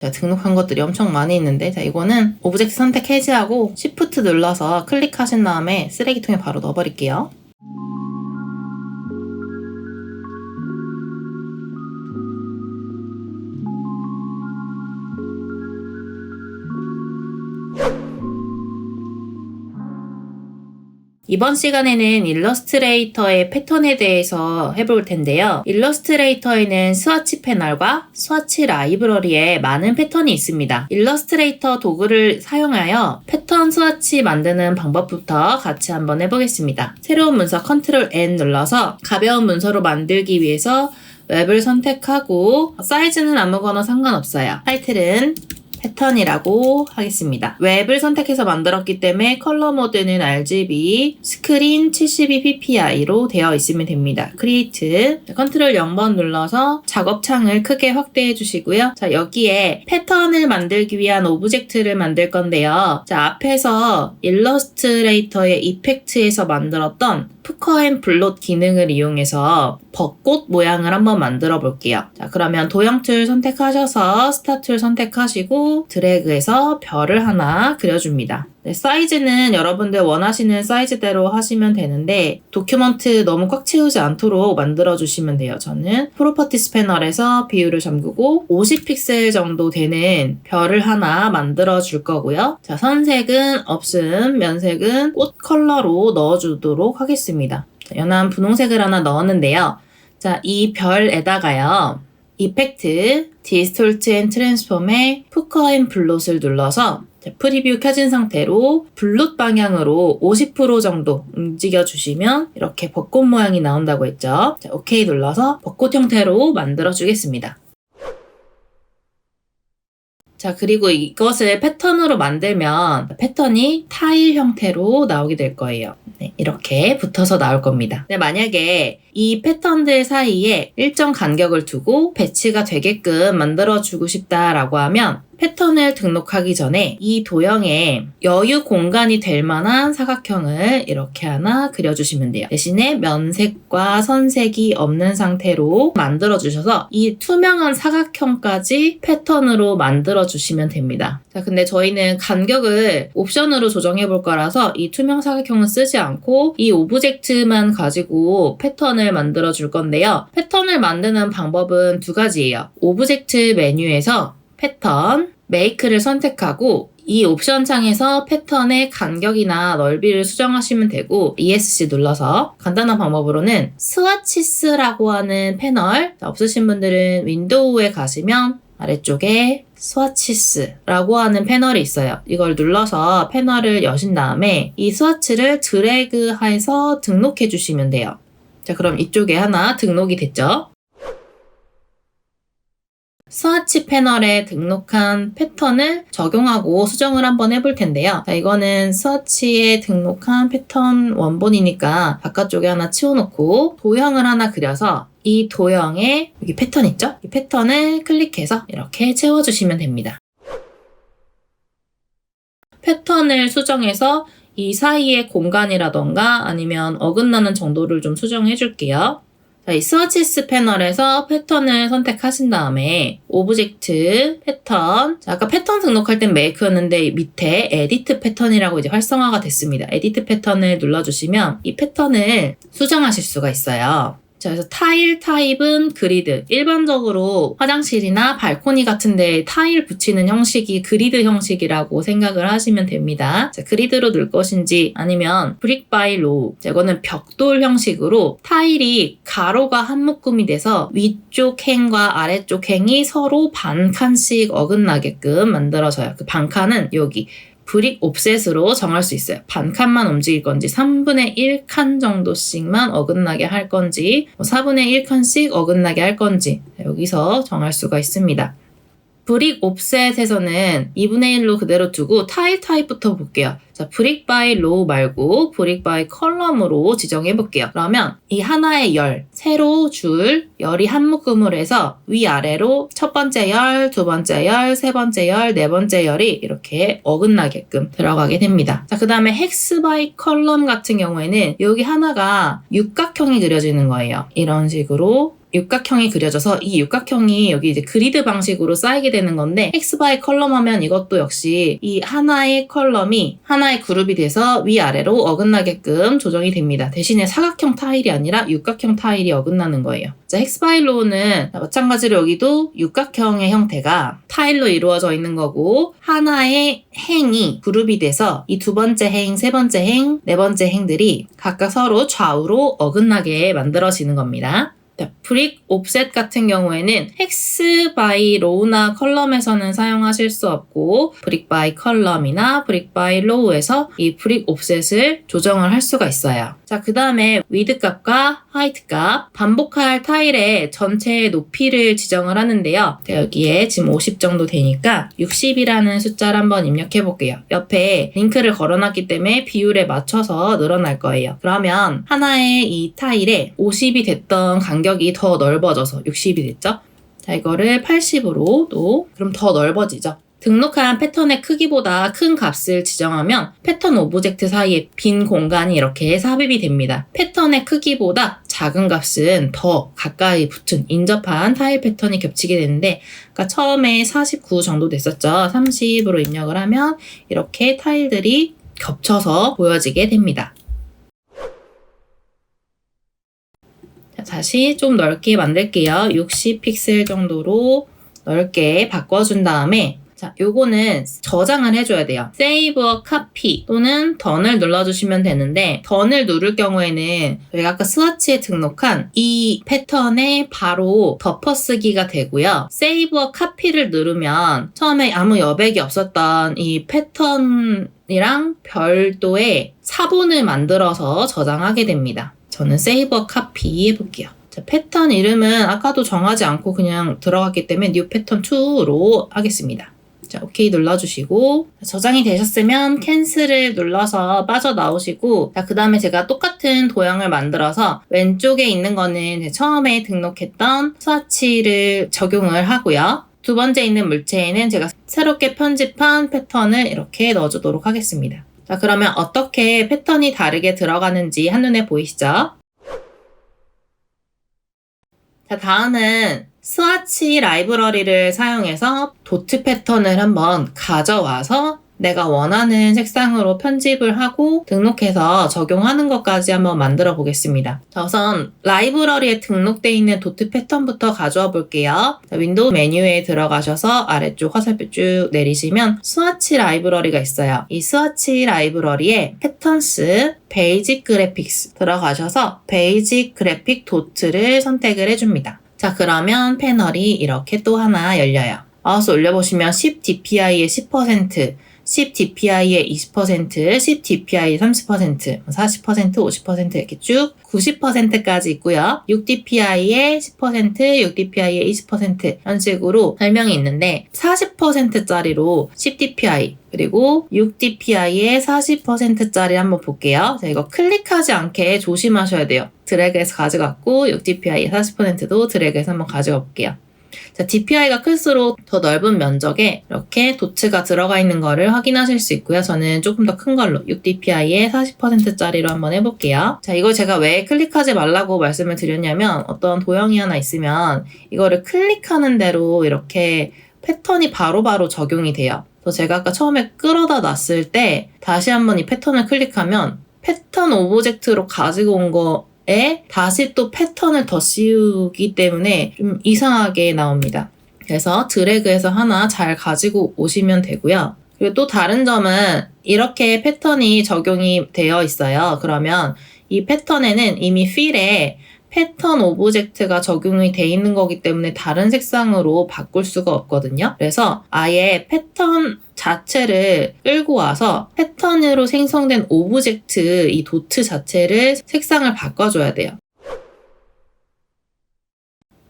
자, 등록한 것들이 엄청 많이 있는데, 자, 이거는 오브젝트 선택 해제하고 Shift 눌러서 클릭하신 다음에 쓰레기통에 바로 넣어버릴게요. 이번 시간에는 일러스트레이터의 패턴에 대해서 해볼 텐데요. 일러스트레이터에는 스와치 패널과 스와치 라이브러리에 많은 패턴이 있습니다. 일러스트레이터 도구를 사용하여 패턴 스와치 만드는 방법부터 같이 한번 해보겠습니다. 새로운 문서 Ctrl N 눌러서 가벼운 문서로 만들기 위해서 웹을 선택하고 사이즈는 아무거나 상관없어요. 타이틀은 패턴이라고 하겠습니다. 웹을 선택해서 만들었기 때문에 컬러 모드는 RGB, 스크린 72ppi로 되어 있으면 됩니다. 크리에이트, 컨트롤 0번 눌러서 작업창을 크게 확대해 주시고요. 자, 여기에 패턴을 만들기 위한 오브젝트를 만들 건데요. 자, 앞에서 일러스트레이터의 이펙트에서 만들었던 푸커 앤 블롯 기능을 이용해서 벚꽃 모양을 한번 만들어 볼게요. 자, 그러면 도형 툴 선택하셔서 스타 툴 선택하시고 드래그해서 별을 하나 그려줍니다. 네, 사이즈는 여러분들 원하시는 사이즈대로 하시면 되는데 도큐먼트 너무 꽉 채우지 않도록 만들어주시면 돼요. 저는 프로퍼티스 패널에서 비율을 잠그고 50픽셀 정도 되는 별을 하나 만들어줄 거고요. 자, 선색은 없음, 면색은 꽃 컬러로 넣어주도록 하겠습니다. 자, 연한 분홍색을 하나 넣었는데요. 자, 이 별에다가요. 이펙트, 디스톨트 앤 트랜스폼의 푸커 앤 블롯을 눌러서 프리뷰 켜진 상태로 블롯 방향으로 50% 정도 움직여 주시면 이렇게 벚꽃 모양이 나온다고 했죠. 자, 오케이 눌러서 벚꽃 형태로 만들어 주겠습니다. 자, 그리고 이것을 패턴으로 만들면 패턴이 타일 형태로 나오게 될 거예요. 네, 이렇게 붙어서 나올 겁니다. 네, 만약에 이 패턴들 사이에 일정 간격을 두고 배치가 되게끔 만들어주고 싶다라고 하면 패턴을 등록하기 전에 이 도형에 여유 공간이 될 만한 사각형을 이렇게 하나 그려주시면 돼요. 대신에 면색과 선색이 없는 상태로 만들어주셔서 이 투명한 사각형까지 패턴으로 만들어주시면 됩니다. 자, 근데 저희는 간격을 옵션으로 조정해볼 거라서 이 투명 사각형은 쓰지 않고 이 오브젝트만 가지고 패턴을 만들어줄 건데요. 패턴을 만드는 방법은 두 가지예요. 오브젝트 메뉴에서 패턴, 메이크를 선택하고 이 옵션 창에서 패턴의 간격이나 넓이를 수정하시면 되고 ESC 눌러서 간단한 방법으로는 스와치스라고 하는 패널, 없으신 분들은 윈도우에 가시면 아래쪽에 스와치스라고 하는 패널이 있어요. 이걸 눌러서 패널을 여신 다음에 이 스와치를 드래그해서 등록해 주시면 돼요. 자, 그럼 이쪽에 하나 등록이 됐죠? 스와치 패널에 등록한 패턴을 적용하고 수정을 한번 해볼 텐데요. 자, 이거는 스와치에 등록한 패턴 원본이니까 바깥쪽에 하나 치워놓고 도형을 하나 그려서 이 도형에 여기 패턴 있죠? 이 패턴을 클릭해서 이렇게 채워주시면 됩니다. 패턴을 수정해서 이 사이의 공간이라던가 아니면 어긋나는 정도를 좀 수정해 줄게요. 자, 이 스와치스 패널에서 패턴을 선택하신 다음에 오브젝트, 패턴. 자, 아까 패턴 등록할 땐 메이크였는데 밑에 에디트 패턴이라고 이제 활성화가 됐습니다. 에디트 패턴을 눌러주시면 이 패턴을 수정하실 수가 있어요. 자, 그래서 타일 타입은 그리드. 일반적으로 화장실이나 발코니 같은 데 타일 붙이는 형식이 그리드 형식이라고 생각을 하시면 됩니다. 자, 그리드로 넣을 것인지 아니면 브릭 바이 로우. 자, 이거는 벽돌 형식으로 타일이 가로가 한 묶음이 돼서 위쪽 행과 아래쪽 행이 서로 반 칸씩 어긋나게끔 만들어져요. 그 반 칸은 여기. 브릭 옵셋으로 정할 수 있어요. 반 칸만 움직일 건지 3분의 1칸 정도씩만 어긋나게 할 건지 4분의 1칸씩 어긋나게 할 건지 여기서 정할 수가 있습니다. 브릭 옵셋에서는 2분의 1로 그대로 두고 타일 타입부터 볼게요. 자, 브릭 바이 로우 말고 브릭 바이 컬럼으로 지정해 볼게요. 그러면 이 하나의 열, 세로 줄, 열이 한 묶음으로 해서 위아래로 첫 번째 열, 두 번째 열, 세 번째 열, 네 번째 열이 이렇게 어긋나게끔 들어가게 됩니다. 자, 그 다음에 헥스 바이 컬럼 같은 경우에는 여기 하나가 육각형이 그려지는 거예요. 이런 식으로 육각형이 그려져서 이 육각형이 여기 이제 그리드 방식으로 쌓이게 되는 건데 X, Y 컬럼 하면 이것도 역시 이 하나의 컬럼이 하나의 그룹이 돼서 위아래로 어긋나게끔 조정이 됩니다. 대신에 사각형 타일이 아니라 육각형 타일이 어긋나는 거예요. 자, 헥스바일로우는 마찬가지로 여기도 육각형의 형태가 타일로 이루어져 있는 거고 하나의 행이 그룹이 돼서 이 두 번째 행, 세 번째 행, 네 번째 행들이 각각 서로 좌우로 어긋나게 만들어지는 겁니다. 브릭 옵셋 같은 경우에는 헥스 바이 로우나 컬럼에서는 사용하실 수 없고 브릭 바이 컬럼이나 브릭 바이 로우에서 이 브릭 옵셋을 조정을 할 수가 있어요. 자, 그 다음에 위드 값과 하이트 값, 반복할 타일의 전체의 높이를 지정을 하는데요. 여기에 지금 50 정도 되니까 60이라는 숫자를 한번 입력해 볼게요. 옆에 링크를 걸어놨기 때문에 비율에 맞춰서 늘어날 거예요. 그러면 하나의 이 타일에 50이 됐던 간격이 더 넓어져서 60이 됐죠? 자, 이거를 80으로 또 그럼 더 넓어지죠? 등록한 패턴의 크기보다 큰 값을 지정하면 패턴 오브젝트 사이에 빈 공간이 이렇게 삽입이 됩니다. 패턴의 크기보다 작은 값은 더 가까이 붙은 인접한 타일 패턴이 겹치게 되는데 그러니까 처음에 49 정도 됐었죠. 30으로 입력을 하면 이렇게 타일들이 겹쳐서 보여지게 됩니다. 자, 다시 좀 넓게 만들게요. 60 픽셀 정도로 넓게 바꿔준 다음에 자, 요거는 저장을 해줘야 돼요. Save a copy 또는 Done을 눌러주시면 되는데 Done을 누를 경우에는 저희가 아까 스와치에 등록한 이 패턴에 바로 덮어쓰기가 되고요. Save a copy를 누르면 처음에 아무 여백이 없었던 이 패턴이랑 별도의 사본을 만들어서 저장하게 됩니다. 저는 Save a copy 해볼게요. 자, 패턴 이름은 아까도 정하지 않고 그냥 들어갔기 때문에 New Pattern 2로 하겠습니다. 자, 오케이 눌러주시고 저장이 되셨으면 캔슬을 눌러서 빠져나오시고 자, 그 다음에 제가 똑같은 도형을 만들어서 왼쪽에 있는 거는 처음에 등록했던 스와치를 적용을 하고요. 두 번째 있는 물체에는 제가 새롭게 편집한 패턴을 이렇게 넣어주도록 하겠습니다. 자, 그러면 어떻게 패턴이 다르게 들어가는지 한눈에 보이시죠? 자, 다음은 스와치 라이브러리를 사용해서 도트 패턴을 한번 가져와서 내가 원하는 색상으로 편집을 하고 등록해서 적용하는 것까지 한번 만들어 보겠습니다. 자, 우선 라이브러리에 등록되어 있는 도트 패턴부터 가져와 볼게요. 자, 윈도우 메뉴에 들어가셔서 아래쪽 화살표 쭉 내리시면 스와치 라이브러리가 있어요. 이 스와치 라이브러리에 패턴스, 베이직 그래픽스 들어가셔서 베이직 그래픽 도트를 선택을 해줍니다. 자, 그러면 패널이 이렇게 또 하나 열려요. 마우스 올려보시면 10 dpi의 10%, 10 dpi의 20%, 10 dpi의 30%, 40%, 50% 이렇게 쭉 90%까지 있고요. 6 dpi의 10%, 6 dpi의 20% 이런 식으로 설명이 있는데 40%짜리로 10 dpi 그리고 6 dpi의 40%짜리 한번 볼게요. 자, 이거 클릭하지 않게 조심하셔야 돼요. 드래그해서 가져갔고 6 dpi의 40%도 드래그해서 한번 가져가 볼게요. 자, DPI가 클수록 더 넓은 면적에 이렇게 도트가 들어가 있는 거를 확인하실 수 있고요. 저는 조금 더 큰 걸로 6dpi의 40%짜리로 한번 해볼게요. 자, 이걸 제가 왜 클릭하지 말라고 말씀을 드렸냐면 어떤 도형이 하나 있으면 이거를 클릭하는 대로 이렇게 패턴이 바로바로 적용이 돼요. 그래서 제가 아까 처음에 끌어다 놨을 때 다시 한번 이 패턴을 클릭하면 패턴 오브젝트로 가지고 온 거에 다시 또 패턴을 더 씌우기 때문에 좀 이상하게 나옵니다. 그래서 드래그해서 하나 잘 가지고 오시면 되고요. 그리고 또 다른 점은 이렇게 패턴이 적용이 되어 있어요. 그러면 이 패턴에는 이미 필에 패턴 오브젝트가 적용이 돼 있는 거기 때문에 다른 색상으로 바꿀 수가 없거든요. 그래서 아예 패턴 자체를 끌고 와서 패턴으로 생성된 오브젝트, 이 도트 자체를 색상을 바꿔줘야 돼요.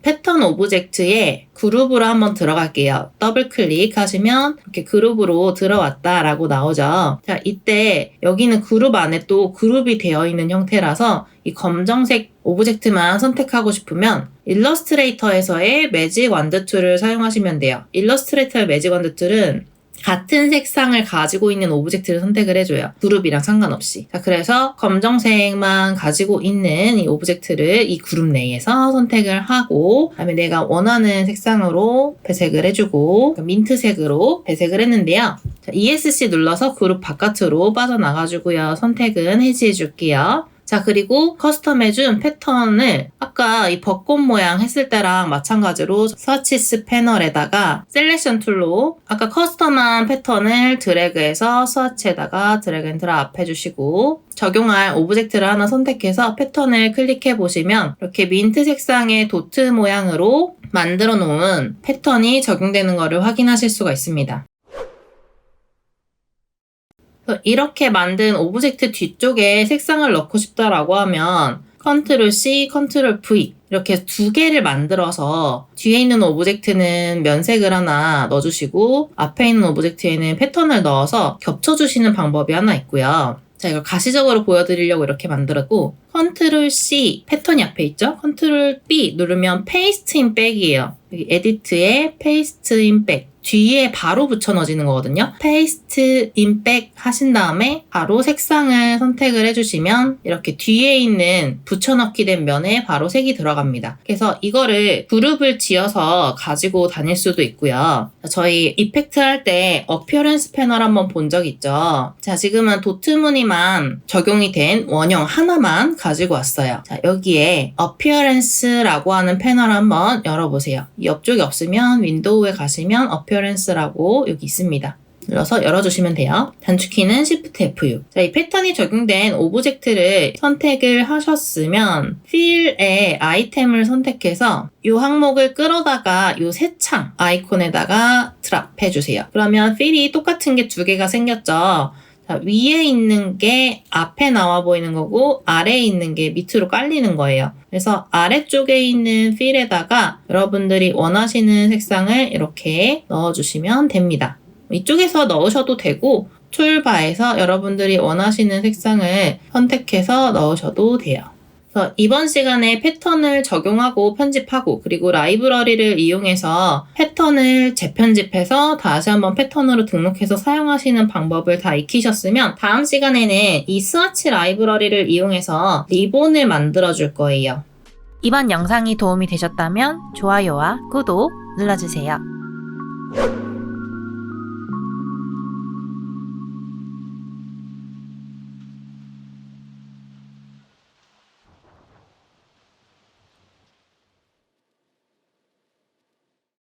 패턴 오브젝트에 그룹으로 한번 들어갈게요. 더블 클릭하시면 이렇게 그룹으로 들어왔다라고 나오죠. 자, 이때 여기는 그룹 안에 또 그룹이 되어 있는 형태라서 이 검정색 오브젝트만 선택하고 싶으면 일러스트레이터에서의 매직 완드 툴을 사용하시면 돼요. 일러스트레이터의 매직 완드 툴은 같은 색상을 가지고 있는 오브젝트를 선택을 해줘요. 그룹이랑 상관없이. 자, 그래서 검정색만 가지고 있는 이 오브젝트를 이 그룹 내에서 선택을 하고, 그다음에 내가 원하는 색상으로 배색을 해주고, 민트색으로 배색을 했는데요. 자, ESC 눌러서 그룹 바깥으로 빠져나가주고요. 선택은 해지해줄게요. 자, 그리고 커스텀해준 패턴을 아까 이 벚꽃 모양 했을 때랑 마찬가지로 스와치스 패널에다가 셀렉션 툴로 아까 커스텀한 패턴을 드래그해서 스와치에다가 드래그 앤 드랍 해주시고, 적용할 오브젝트를 하나 선택해서 패턴을 클릭해 보시면 이렇게 민트 색상의 도트 모양으로 만들어 놓은 패턴이 적용되는 것을 확인하실 수가 있습니다. 이렇게 만든 오브젝트 뒤쪽에 색상을 넣고 싶다라고 하면 컨트롤 C, 컨트롤 V 이렇게 두 개를 만들어서 뒤에 있는 오브젝트는 면색을 하나 넣어주시고 앞에 있는 오브젝트에는 패턴을 넣어서 겹쳐주시는 방법이 하나 있고요. 자, 이걸 가시적으로 보여드리려고 이렇게 만들었고, 컨트롤 C 패턴이 앞에 있죠? 컨트롤 B 누르면 페이스트 인 백이에요. 여기 에디트에 페이스트 인 백 뒤에 바로 붙여 넣어지는 거거든요. 페이스트 인 백 하신 다음에 바로 색상을 선택을 해주시면 이렇게 뒤에 있는 붙여넣기 된 면에 바로 색이 들어갑니다. 그래서 이거를 그룹을 지어서 가지고 다닐 수도 있고요. 저희 이펙트 할 때 어피어런스 패널 한번 본 적 있죠? 자, 지금은 도트 무늬만 적용이 된 원형 하나만 가지고 왔어요. 자, 여기에 어피어런스라고 하는 패널 한번 열어보세요. 옆쪽이 없으면 윈도우에 가시면 어피어런스라고 여기 있습니다. 눌러서 열어주시면 돼요. 단축키는 Shift F6. 자, 이 패턴이 적용된 오브젝트를 선택을 하셨으면 필의 아이템을 선택해서 이 항목을 끌어다가 이 새창 아이콘에다가 드랍 해주세요. 그러면 필이 똑같은 게 두 개가 생겼죠. 자, 위에 있는 게 앞에 나와 보이는 거고 아래에 있는 게 밑으로 깔리는 거예요. 그래서 아래쪽에 있는 필에다가 여러분들이 원하시는 색상을 이렇게 넣어주시면 됩니다. 이쪽에서 넣으셔도 되고 툴바에서 여러분들이 원하시는 색상을 선택해서 넣으셔도 돼요. 그래서 이번 시간에 패턴을 적용하고 편집하고 그리고 라이브러리를 이용해서 패턴을 재편집해서 다시 한번 패턴으로 등록해서 사용하시는 방법을 다 익히셨으면 다음 시간에는 이 스와치 라이브러리를 이용해서 리본을 만들어 줄 거예요. 이번 영상이 도움이 되셨다면 좋아요와 구독 눌러주세요.